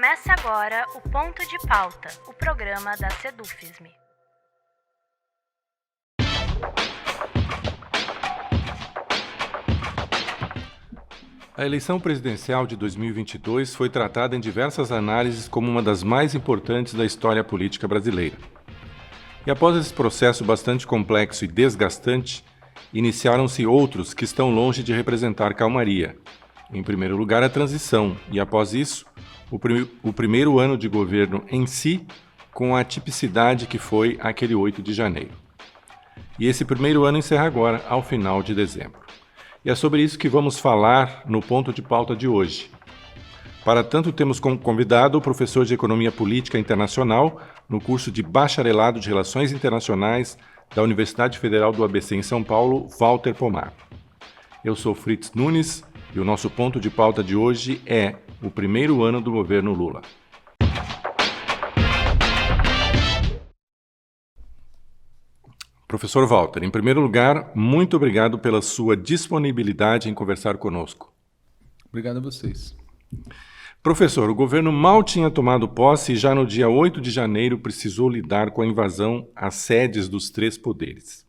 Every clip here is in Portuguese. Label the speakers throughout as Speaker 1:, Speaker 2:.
Speaker 1: Começa agora o Ponto de Pauta, o programa da Sedufisme.
Speaker 2: A eleição presidencial de 2022 foi tratada em diversas análises como uma das mais importantes da história política brasileira. E após esse processo bastante complexo e desgastante, iniciaram-se outros que estão longe de representar calmaria. Em primeiro lugar, a transição, e após isso, o primeiro ano de governo em si, com a tipicidade que foi aquele 8 de janeiro. E esse primeiro ano encerra agora, ao final de dezembro. E é sobre isso que vamos falar no ponto de pauta de hoje. Para tanto, temos como convidado o professor de Economia Política Internacional no curso de Bacharelado de Relações Internacionais da Universidade Federal do ABC em São Paulo, Walter Pomar. Eu sou Fritz Nunes e o nosso ponto de pauta de hoje é o primeiro ano do governo Lula. Professor Walter, em primeiro lugar, muito obrigado pela sua disponibilidade em conversar conosco.
Speaker 3: Obrigado a vocês.
Speaker 2: Professor, o governo mal tinha tomado posse e já no dia 8 de janeiro precisou lidar com a invasão às sedes dos três poderes.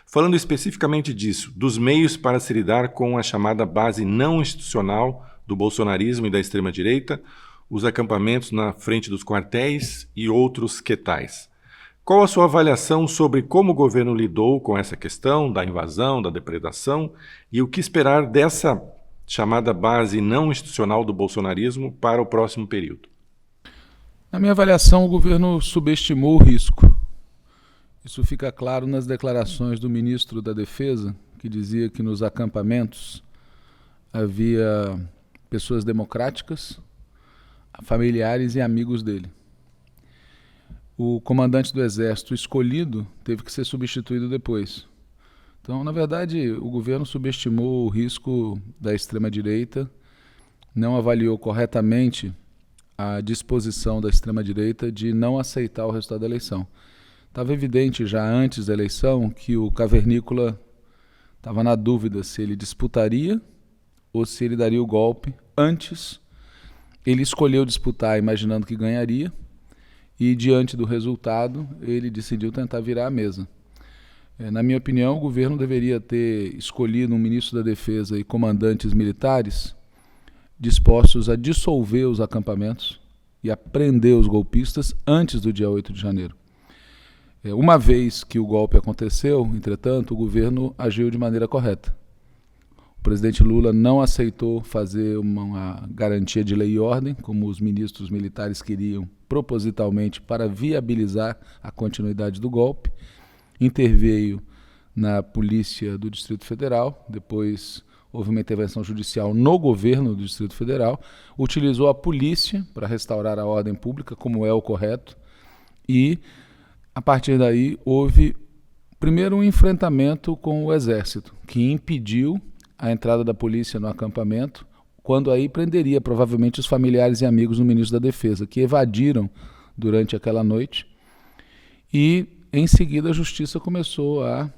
Speaker 2: Falando especificamente disso, dos meios para se lidar com a chamada base não institucional do bolsonarismo e da extrema-direita, os acampamentos na frente dos quartéis e outros que tais. Qual a sua avaliação sobre como o governo lidou com essa questão da invasão, da depredação e o que esperar dessa chamada base não institucional do bolsonarismo para o próximo período?
Speaker 3: Na minha avaliação, o governo subestimou o risco. Isso fica claro nas declarações do ministro da Defesa, que dizia que nos acampamentos havia pessoas democráticas, familiares e amigos dele. O comandante do Exército escolhido teve que ser substituído depois. Então, na verdade, o governo subestimou o risco da extrema-direita, não avaliou corretamente a disposição da extrema-direita de não aceitar o resultado da eleição. Estava evidente já antes da eleição que o cavernícola estava na dúvida se ele disputaria ou se ele daria o golpe antes. Ele escolheu disputar imaginando que ganharia e, diante do resultado, ele decidiu tentar virar a mesa. Na minha opinião, o governo deveria ter escolhido um ministro da Defesa e comandantes militares dispostos a dissolver os acampamentos e a prender os golpistas antes do dia 8 de janeiro. Uma vez que o golpe aconteceu, entretanto, o governo agiu de maneira correta. O presidente Lula não aceitou fazer uma garantia de lei e ordem, como os ministros militares queriam propositalmente para viabilizar a continuidade do golpe. Interveio na Polícia do Distrito Federal, depois houve uma intervenção judicial no governo do Distrito Federal, utilizou a polícia para restaurar a ordem pública, como é o correto, e a partir daí houve primeiro um enfrentamento com o Exército, que impediu a entrada da polícia no acampamento, quando aí prenderia provavelmente os familiares e amigos do ministro da Defesa, que evadiram durante aquela noite, e em seguida a Justiça começou a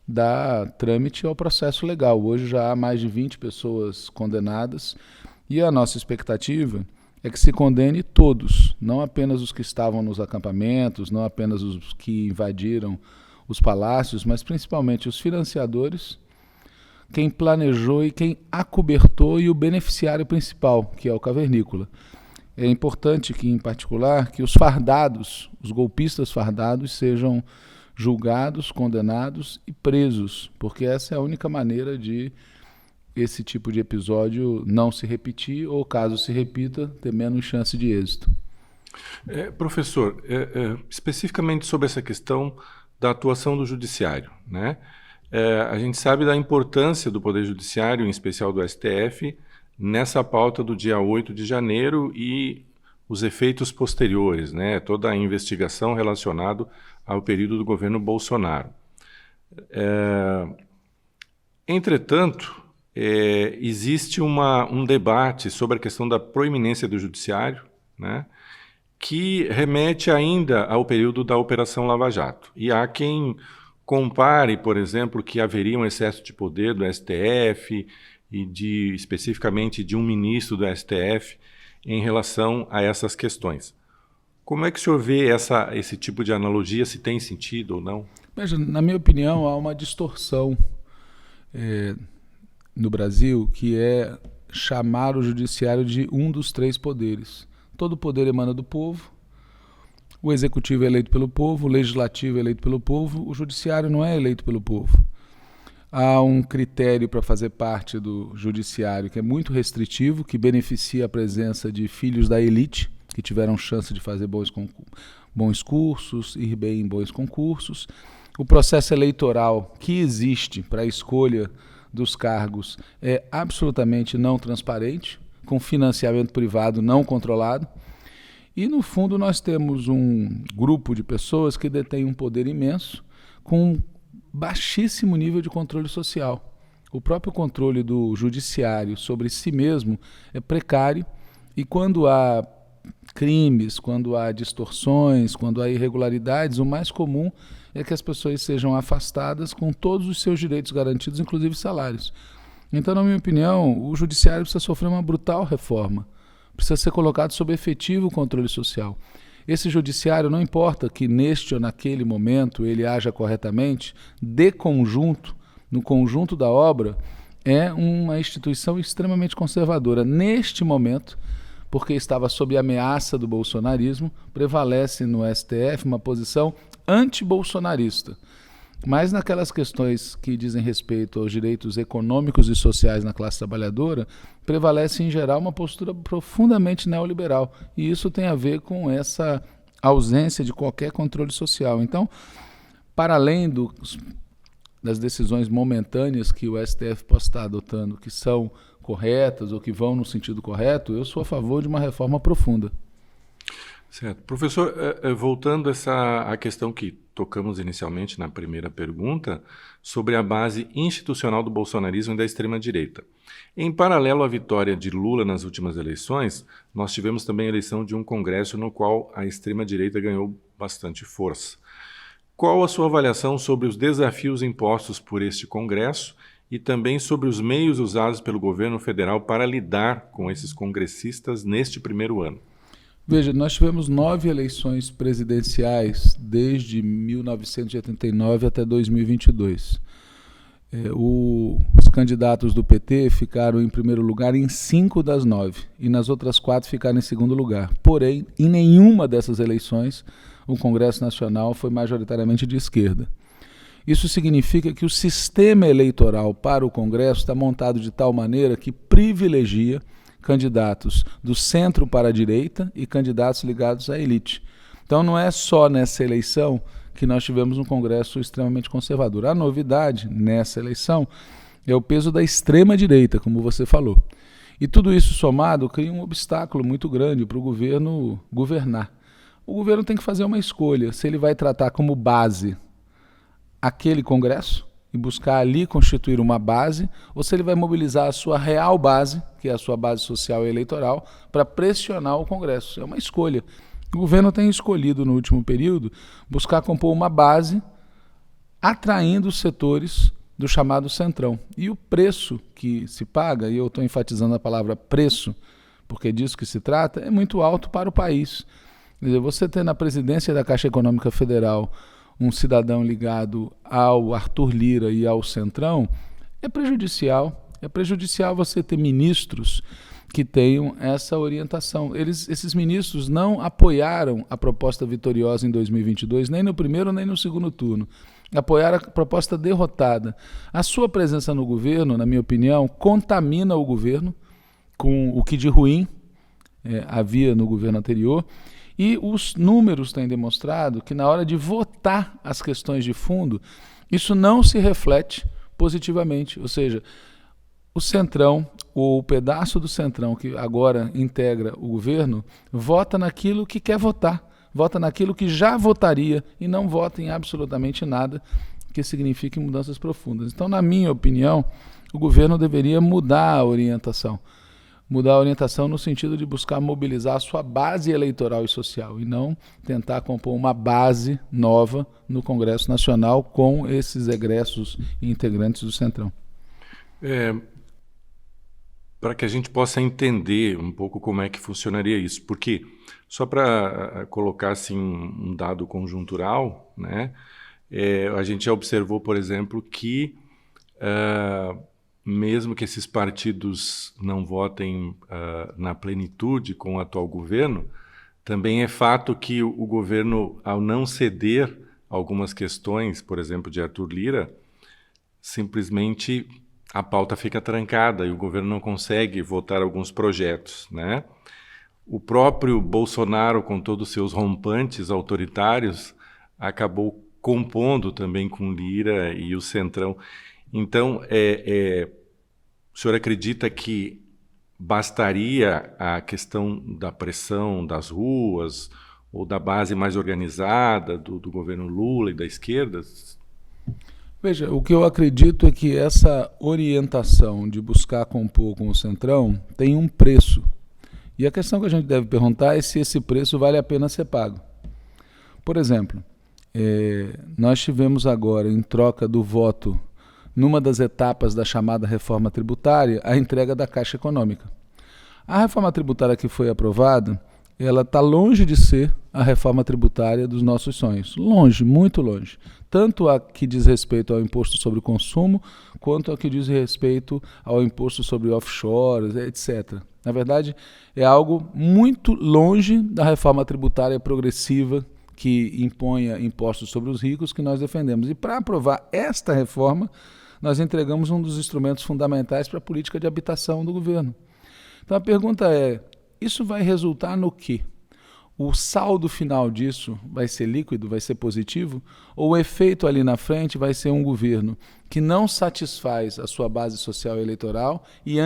Speaker 3: dar trâmite ao processo legal. Hoje já há mais de 20 pessoas condenadas e a nossa expectativa é que se condene todos, não apenas os que estavam nos acampamentos, não apenas os que invadiram os palácios, mas principalmente os financiadores, quem planejou e quem acobertou e o beneficiário principal, que é o cavernícola. É importante que, em particular, que os fardados, os golpistas fardados, sejam julgados, condenados e presos, porque essa é a única maneira de esse tipo de episódio não se repetir ou, caso se repita, ter menos chance de êxito.
Speaker 2: Professor, especificamente sobre essa questão da atuação do judiciário, né? A gente sabe da importância do Poder Judiciário, em especial do STF, nessa pauta do dia 8 de janeiro e os efeitos posteriores, né? Toda a investigação relacionada ao período do governo Bolsonaro. Entretanto, existe um debate sobre a questão da proeminência do judiciário, né? Que remete ainda ao período da Operação Lava Jato. E há quem compare, por exemplo, que haveria um excesso de poder do STF e especificamente de um ministro do STF em relação a essas questões. Como é que o senhor vê esse tipo de analogia, se tem sentido ou não?
Speaker 3: Veja, na minha opinião, há uma distorção no Brasil, que é chamar o judiciário de um dos três poderes. Todo poder emana do povo, o executivo é eleito pelo povo, o legislativo é eleito pelo povo, o judiciário não é eleito pelo povo. Há um critério para fazer parte do judiciário que é muito restritivo, que beneficia a presença de filhos da elite, que tiveram chance de fazer bons cursos, ir bem em bons concursos. O processo eleitoral que existe para a escolha dos cargos é absolutamente não transparente, com financiamento privado não controlado. E, no fundo, nós temos um grupo de pessoas que detém um poder imenso, com baixíssimo nível de controle social. O próprio controle do judiciário sobre si mesmo é precário, e quando há crimes, quando há distorções, quando há irregularidades, o mais comum é que as pessoas sejam afastadas com todos os seus direitos garantidos, inclusive salários. Então, na minha opinião, o judiciário precisa sofrer uma brutal reforma, precisa ser colocado sob efetivo controle social. Esse judiciário, não importa que neste ou naquele momento ele haja corretamente, de conjunto, no conjunto da obra, é uma instituição extremamente conservadora. Neste momento, porque estava sob ameaça do bolsonarismo, prevalece no STF uma posição anti-bolsonarista. Mas naquelas questões que dizem respeito aos direitos econômicos e sociais na classe trabalhadora, prevalece em geral uma postura profundamente neoliberal. E isso tem a ver com essa ausência de qualquer controle social. Então, para além das decisões momentâneas que o STF possa estar adotando, que são corretas ou que vão no sentido correto, eu sou a favor de uma reforma profunda.
Speaker 2: Certo. Professor, voltando à questão que tocamos inicialmente na primeira pergunta, sobre a base institucional do bolsonarismo e da extrema-direita. Em paralelo à vitória de Lula nas últimas eleições, nós tivemos também a eleição de um congresso no qual a extrema-direita ganhou bastante força. Qual a sua avaliação sobre os desafios impostos por este congresso e também sobre os meios usados pelo governo federal para lidar com esses congressistas neste primeiro ano?
Speaker 3: Veja, nós tivemos 9 eleições presidenciais desde 1989 até 2022. Os candidatos do PT ficaram em primeiro lugar em 5 das 9 e nas outras 4 ficaram em segundo lugar. Porém, em nenhuma dessas eleições o Congresso Nacional foi majoritariamente de esquerda. Isso significa que o sistema eleitoral para o Congresso está montado de tal maneira que privilegia candidatos do centro para a direita e candidatos ligados à elite. Então não é só nessa eleição que nós tivemos um Congresso extremamente conservador. A novidade nessa eleição é o peso da extrema-direita, como você falou. E tudo isso somado cria um obstáculo muito grande para o governo governar. O governo tem que fazer uma escolha, se ele vai tratar como base aquele Congresso e buscar ali constituir uma base, ou se ele vai mobilizar a sua real base, que é a sua base social e eleitoral, para pressionar o Congresso. É uma escolha. O governo tem escolhido, no último período, buscar compor uma base atraindo os setores do chamado centrão. E o preço que se paga, e eu estou enfatizando a palavra preço, porque é disso que se trata, é muito alto para o país. Quer dizer, você ter na presidência da Caixa Econômica Federal um cidadão ligado ao Arthur Lira e ao Centrão, é prejudicial. É prejudicial você ter ministros que tenham essa orientação. Esses ministros não apoiaram a proposta vitoriosa em 2022, nem no primeiro nem no segundo turno. Apoiaram a proposta derrotada. A sua presença no governo, na minha opinião, contamina o governo com o que de ruim havia no governo anterior. E os números têm demonstrado que na hora de votar as questões de fundo, isso não se reflete positivamente. Ou seja, o Centrão, ou o pedaço do Centrão que agora integra o governo, vota naquilo que quer votar, vota naquilo que já votaria e não vota em absolutamente nada que signifique mudanças profundas. Então, na minha opinião, o governo deveria mudar a orientação. Mudar a orientação no sentido de buscar mobilizar a sua base eleitoral e social e não tentar compor uma base nova no Congresso Nacional com esses egressos e integrantes do Centrão.
Speaker 2: para que a gente possa entender um pouco como é que funcionaria isso. Porque, só para colocar assim, um dado conjuntural, né, a gente já observou, por exemplo, que mesmo que esses partidos não votem na plenitude com o atual governo, também é fato que o governo, ao não ceder algumas questões, por exemplo, de Arthur Lira, simplesmente a pauta fica trancada e o governo não consegue votar alguns projetos, né? O próprio Bolsonaro, com todos os seus rompantes autoritários, acabou compondo também com Lira e o Centrão. Então, o senhor acredita que bastaria a questão da pressão das ruas ou da base mais organizada do governo Lula e da esquerda?
Speaker 3: Veja, o que eu acredito é que essa orientação de buscar compor com o Centrão tem um preço. E a questão que a gente deve perguntar é se esse preço vale a pena ser pago. Por exemplo, nós tivemos agora, em troca do voto, numa das etapas da chamada reforma tributária, a entrega da Caixa Econômica. A reforma tributária que foi aprovada, ela está longe de ser a reforma tributária dos nossos sonhos. Longe, muito longe. Tanto a que diz respeito ao imposto sobre o consumo, quanto a que diz respeito ao imposto sobre offshores, etc. Na verdade, é algo muito longe da reforma tributária progressiva que imponha impostos sobre os ricos que nós defendemos. E para aprovar esta reforma, nós entregamos um dos instrumentos fundamentais para a política de habitação do governo. Então a pergunta é, isso vai resultar no quê? O saldo final disso vai ser líquido, vai ser positivo? Ou o efeito ali na frente vai ser um governo que não satisfaz a sua base social e eleitoral e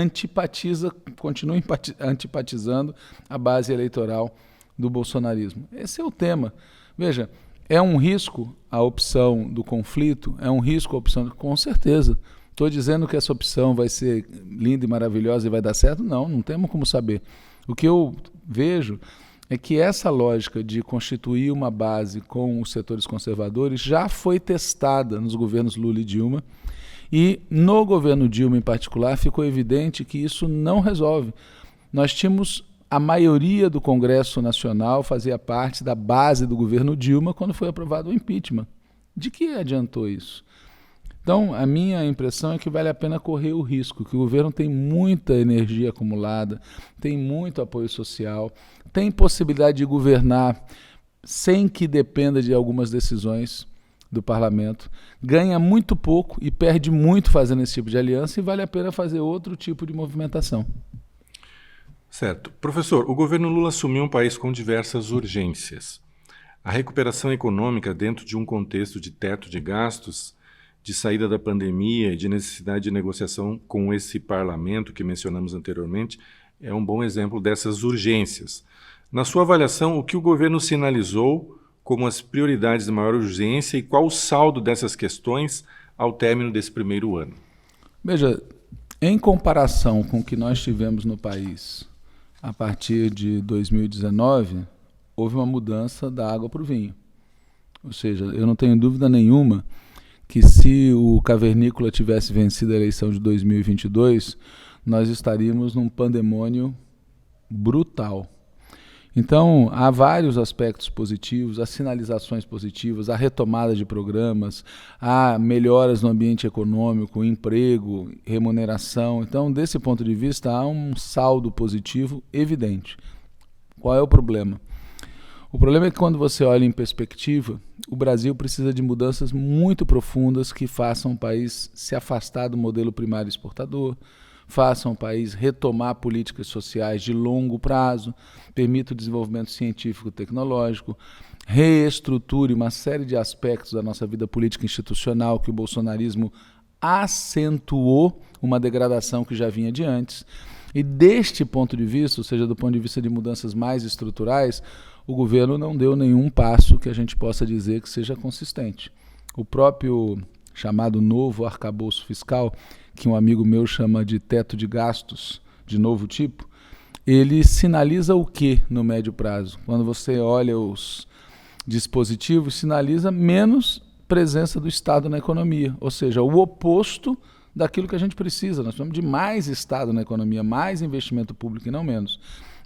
Speaker 3: continua antipatizando a base eleitoral do bolsonarismo? Esse é o tema. Veja, é um risco a opção do conflito? É um risco a opção? Com certeza. Estou dizendo que essa opção vai ser linda e maravilhosa e vai dar certo? Não, não temos como saber. O que eu vejo é que essa lógica de constituir uma base com os setores conservadores já foi testada nos governos Lula e Dilma, e no governo Dilma em particular ficou evidente que isso não resolve. Nós tínhamos a maioria do Congresso Nacional fazia parte da base do governo Dilma quando foi aprovado o impeachment. De que adiantou isso? Então, a minha impressão é que vale a pena correr o risco, que o governo tem muita energia acumulada, tem muito apoio social, tem possibilidade de governar sem que dependa de algumas decisões do parlamento, ganha muito pouco e perde muito fazendo esse tipo de aliança e vale a pena fazer outro tipo de movimentação.
Speaker 2: Certo. Professor, o governo Lula assumiu um país com diversas urgências. A recuperação econômica dentro de um contexto de teto de gastos, de saída da pandemia e de necessidade de negociação com esse parlamento que mencionamos anteriormente, é um bom exemplo dessas urgências. Na sua avaliação, o que o governo sinalizou como as prioridades de maior urgência e qual o saldo dessas questões ao término desse primeiro ano?
Speaker 3: Veja, em comparação com o que nós tivemos no país a partir de 2019, houve uma mudança da água para o vinho. Ou seja, eu não tenho dúvida nenhuma que se o Cavernícola tivesse vencido a eleição de 2022, nós estaríamos num pandemônio brutal. Então, há vários aspectos positivos, há sinalizações positivas, há retomada de programas, há melhoras no ambiente econômico, emprego, remuneração. Então, desse ponto de vista, há um saldo positivo evidente. Qual é o problema? O problema é que quando você olha em perspectiva, o Brasil precisa de mudanças muito profundas que façam o país se afastar do modelo primário exportador, façam o país retomar políticas sociais de longo prazo, permita o desenvolvimento científico e tecnológico, reestruture uma série de aspectos da nossa vida política e institucional que o bolsonarismo acentuou uma degradação que já vinha de antes. E deste ponto de vista, ou seja, do ponto de vista de mudanças mais estruturais, o governo não deu nenhum passo que a gente possa dizer que seja consistente. O próprio chamado novo arcabouço fiscal, que um amigo meu chama de teto de gastos de novo tipo, ele sinaliza o que no médio prazo? Quando você olha os dispositivos, sinaliza menos presença do Estado na economia, ou seja, o oposto daquilo que a gente precisa. Nós precisamos de mais Estado na economia, mais investimento público e não menos.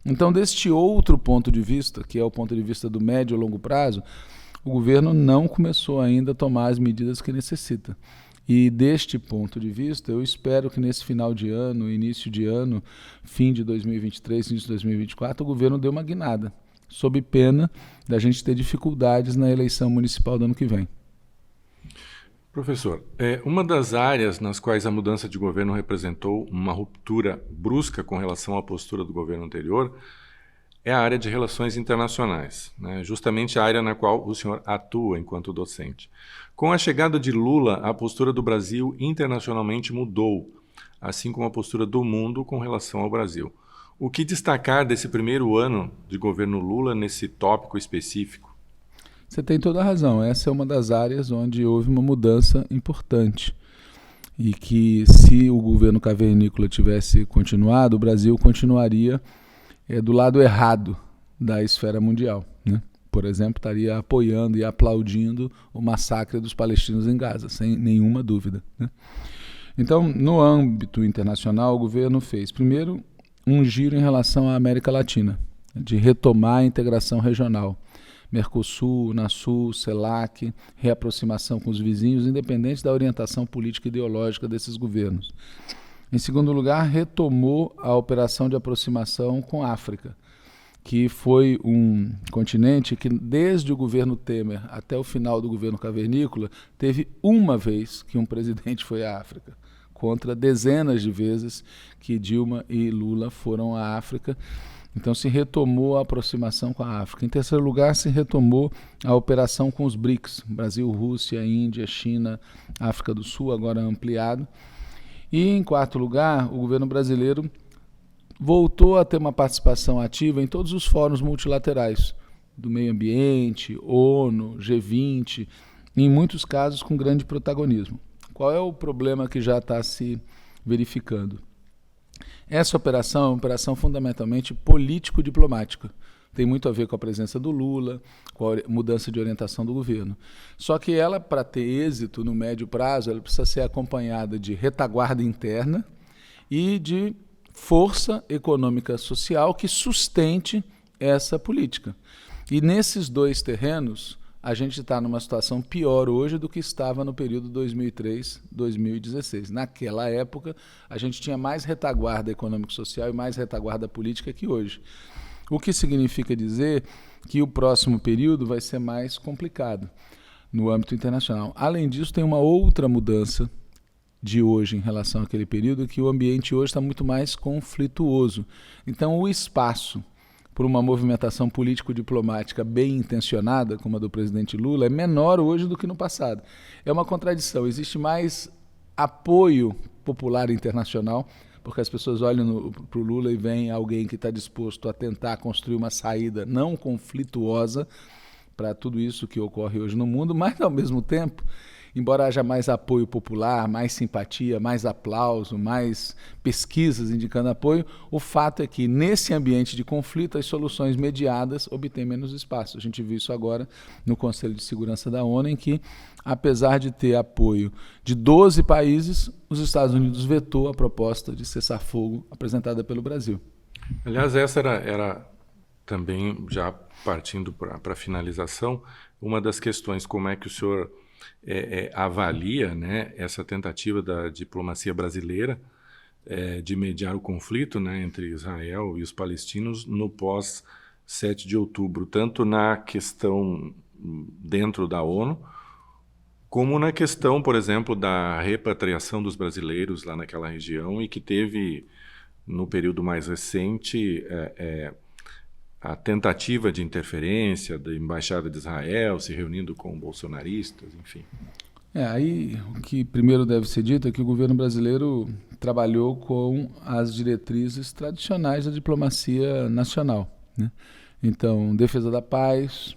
Speaker 3: Então, deste outro ponto de vista, que é o ponto de vista do médio e longo prazo, o governo não começou ainda a tomar as medidas que necessita. E deste ponto de vista, eu espero que nesse final de ano, início de ano, fim de 2023, início de 2024, o governo dê uma guinada, sob pena da gente ter dificuldades na eleição municipal do ano que vem.
Speaker 2: Professor, uma das áreas nas quais a mudança de governo representou uma ruptura brusca com relação à postura do governo anterior é a área de relações internacionais, né? Justamente a área na qual o senhor atua enquanto docente. Com a chegada de Lula, a postura do Brasil internacionalmente mudou, assim como a postura do mundo com relação ao Brasil. O que destacar desse primeiro ano de governo Lula nesse tópico específico?
Speaker 3: Você tem toda a razão. Essa é uma das áreas onde houve uma mudança importante. E que, se o governo cavernícola tivesse continuado, o Brasil continuaria do lado errado da esfera mundial, né? Por exemplo, estaria apoiando e aplaudindo o massacre dos palestinos em Gaza, sem nenhuma dúvida, né? Então, no âmbito internacional, o governo fez, primeiro, um giro em relação à América Latina, de retomar a integração regional. Mercosul, Unasul, CELAC, reaproximação com os vizinhos, independente da orientação política e ideológica desses governos. Em segundo lugar, retomou a operação de aproximação com a África, que foi um continente que, desde o governo Temer até o final do governo cavernícola, teve uma vez que um presidente foi à África, contra dezenas de vezes que Dilma e Lula foram à África. Então se retomou a aproximação com a África. Em terceiro lugar, se retomou a operação com os BRICS, Brasil, Rússia, Índia, China, África do Sul, agora ampliado. E em quarto lugar, o governo brasileiro voltou a ter uma participação ativa em todos os fóruns multilaterais, do meio ambiente, ONU, G20, em muitos casos com grande protagonismo. Qual é o problema que já está se verificando? Essa operação é uma operação fundamentalmente político-diplomática. Tem muito a ver com a presença do Lula, com a mudança de orientação do governo. Só que ela, para ter êxito no médio prazo, ela precisa ser acompanhada de retaguarda interna e de força econômica social que sustente essa política. E nesses dois terrenos, a gente está numa situação pior hoje do que estava no período 2003-2016. Naquela época, a gente tinha mais retaguarda econômico-social e mais retaguarda política que hoje. O que significa dizer que o próximo período vai ser mais complicado no âmbito internacional. Além disso, tem uma outra mudança de hoje em relação àquele período, que o ambiente hoje está muito mais conflituoso. Então, o espaço por uma movimentação político-diplomática bem intencionada, como a do presidente Lula, é menor hoje do que no passado. É uma contradição. Existe mais apoio popular internacional, porque as pessoas olham para o Lula e veem alguém que está disposto a tentar construir uma saída não conflituosa para tudo isso que ocorre hoje no mundo, mas, ao mesmo tempo, embora haja mais apoio popular, mais simpatia, mais aplauso, mais pesquisas indicando apoio, o fato é que, nesse ambiente de conflito, as soluções mediadas obtêm menos espaço. A gente viu isso agora no Conselho de Segurança da ONU, em que, apesar de ter apoio de 12 países, os Estados Unidos vetou a proposta de cessar-fogo apresentada pelo Brasil.
Speaker 2: Aliás, essa era também, já partindo para a finalização, uma das questões: como é que o senhor avalia, né, essa tentativa da diplomacia brasileira de mediar o conflito, né, entre Israel e os palestinos no pós-7 de outubro, tanto na questão dentro da ONU, como na questão, por exemplo, da repatriação dos brasileiros lá naquela região, e que teve, no período mais recente, a tentativa de interferência da Embaixada de Israel se reunindo com bolsonaristas, enfim.
Speaker 3: Aí o que primeiro deve ser dito é que o governo brasileiro trabalhou com as diretrizes tradicionais da diplomacia nacional, né? Então, defesa da paz,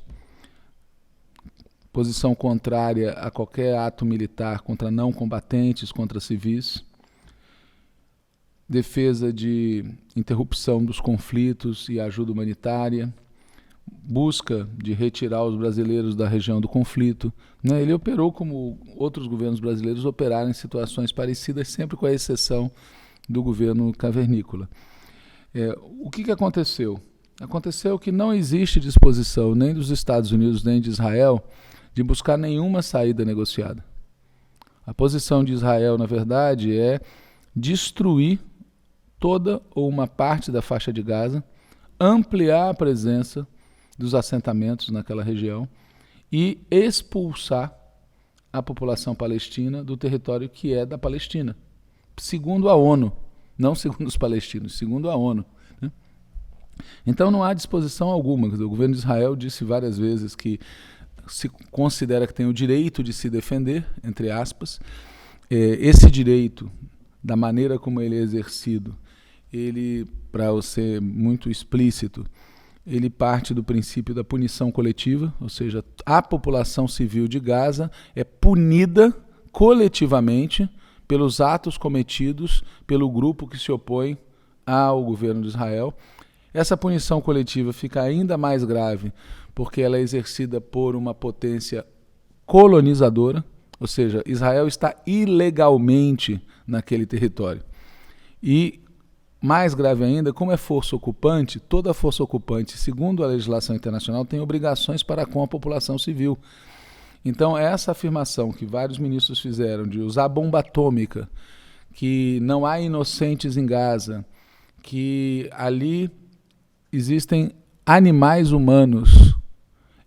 Speaker 3: posição contrária a qualquer ato militar contra não combatentes, contra civis, defesa de interrupção dos conflitos e ajuda humanitária, busca de retirar os brasileiros da região do conflito, né? Ele operou como outros governos brasileiros operaram em situações parecidas, sempre com a exceção do governo cavernícola. O que aconteceu? Aconteceu que não existe disposição nem dos Estados Unidos nem de Israel de buscar nenhuma saída negociada. A posição de Israel, na verdade, é destruir toda ou uma parte da faixa de Gaza, ampliar a presença dos assentamentos naquela região e expulsar a população palestina do território que é da Palestina, segundo a ONU, não segundo os palestinos, segundo a ONU. Né? Então não há disposição alguma. O governo de Israel disse várias vezes que se considera que tem o direito de se defender, entre aspas. Esse direito, da maneira como ele é exercido, ele, para eu ser muito explícito, ele parte do princípio da punição coletiva, ou seja, a população civil de Gaza é punida coletivamente pelos atos cometidos pelo grupo que se opõe ao governo de Israel. Essa punição coletiva fica ainda mais grave porque ela é exercida por uma potência colonizadora, ou seja, Israel está ilegalmente naquele território. E mais grave ainda, como é força ocupante, toda força ocupante, segundo a legislação internacional, tem obrigações para com a população civil. Então, essa afirmação que vários ministros fizeram de usar bomba atômica, que não há inocentes em Gaza, que ali existem animais humanos,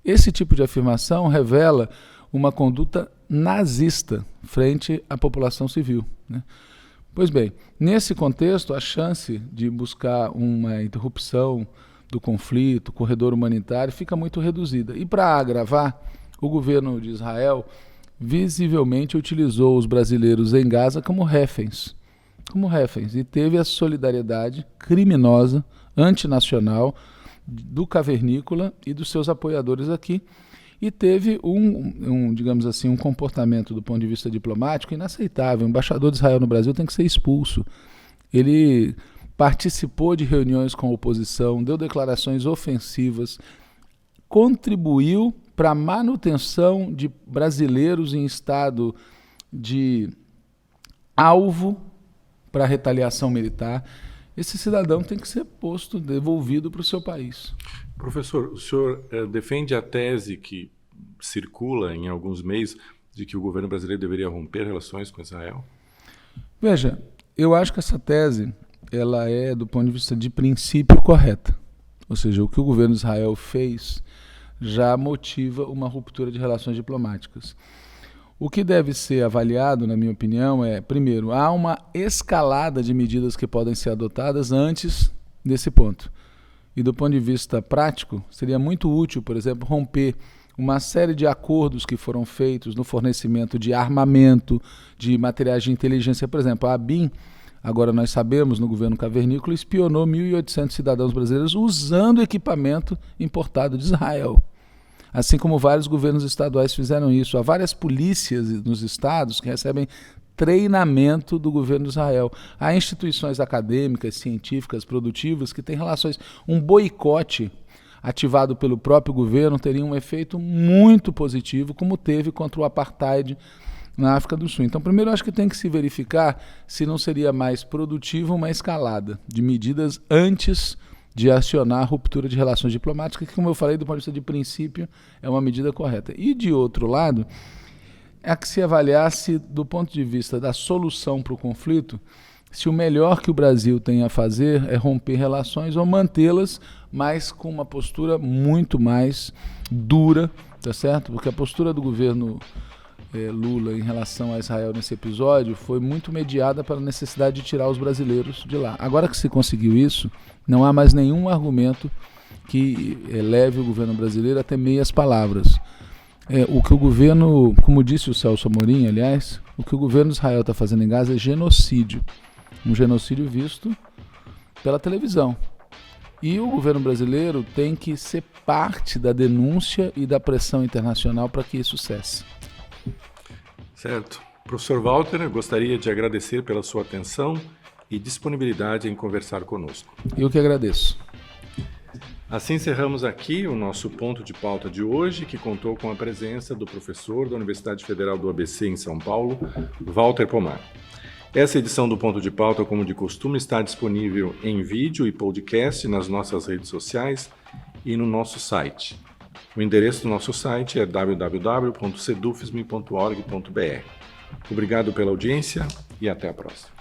Speaker 3: esse tipo de afirmação revela uma conduta nazista frente à população civil, né? Pois bem, nesse contexto, a chance de buscar uma interrupção do conflito, corredor humanitário, fica muito reduzida. E para agravar, o governo de Israel visivelmente utilizou os brasileiros em Gaza como reféns, e teve a solidariedade criminosa, antinacional, do cavernícola e dos seus apoiadores aqui, e teve digamos assim, um comportamento do ponto de vista diplomático inaceitável. O embaixador de Israel no Brasil tem que ser expulso. Ele participou de reuniões com a oposição, deu declarações ofensivas, contribuiu para a manutenção de brasileiros em estado de alvo para retaliação militar. Esse cidadão tem que ser devolvido para o seu país.
Speaker 2: Professor, o senhor defende a tese que circula em alguns meios de que o governo brasileiro deveria romper relações com Israel?
Speaker 3: Veja, eu acho que essa tese ela é, do ponto de vista de princípio, correta. Ou seja, o que o governo de Israel fez já motiva uma ruptura de relações diplomáticas. O que deve ser avaliado, na minha opinião, é, primeiro, há uma escalada de medidas que podem ser adotadas antes desse ponto. E do ponto de vista prático, seria muito útil, por exemplo, romper uma série de acordos que foram feitos no fornecimento de armamento, de materiais de inteligência. Por exemplo, a ABIN, agora nós sabemos, no governo cavernícola, espionou 1.800 cidadãos brasileiros usando equipamento importado de Israel. Assim como vários governos estaduais fizeram isso. Há várias polícias nos estados que recebem treinamento do governo de Israel. Há instituições acadêmicas, científicas, produtivas que têm relações. Um boicote ativado pelo próprio governo teria um efeito muito positivo, como teve contra o apartheid na África do Sul. Então, primeiro, eu acho que tem que se verificar se não seria mais produtivo uma escalada de medidas antes de acionar a ruptura de relações diplomáticas, que, como eu falei, do ponto de vista de princípio, é uma medida correta. E, de outro lado, é que se avaliasse, do ponto de vista da solução para o conflito, se o melhor que o Brasil tem a fazer é romper relações ou mantê-las, mas com uma postura muito mais dura, tá certo? Porque a postura do governo Lula em relação a Israel nesse episódio foi muito mediada pela necessidade de tirar os brasileiros de lá. Agora que se conseguiu isso, não há mais nenhum argumento que leve o governo brasileiro a ter meias palavras. O que o governo, como disse o Celso Amorim, aliás, o que o governo de Israel está fazendo em Gaza é genocídio. Um genocídio visto pela televisão. E o governo brasileiro tem que ser parte da denúncia e da pressão internacional para que isso cesse.
Speaker 2: Certo. Professor Walter, eu gostaria de agradecer pela sua atenção e disponibilidade em conversar conosco.
Speaker 3: Eu que agradeço.
Speaker 2: Assim encerramos aqui o nosso ponto de pauta de hoje, que contou com a presença do professor da Universidade Federal do ABC em São Paulo, Walter Pomar. Essa edição do Ponto de Pauta, como de costume, está disponível em vídeo e podcast nas nossas redes sociais e no nosso site. O endereço do nosso site é www.sedufsme.org.br. Obrigado pela audiência e até a próxima.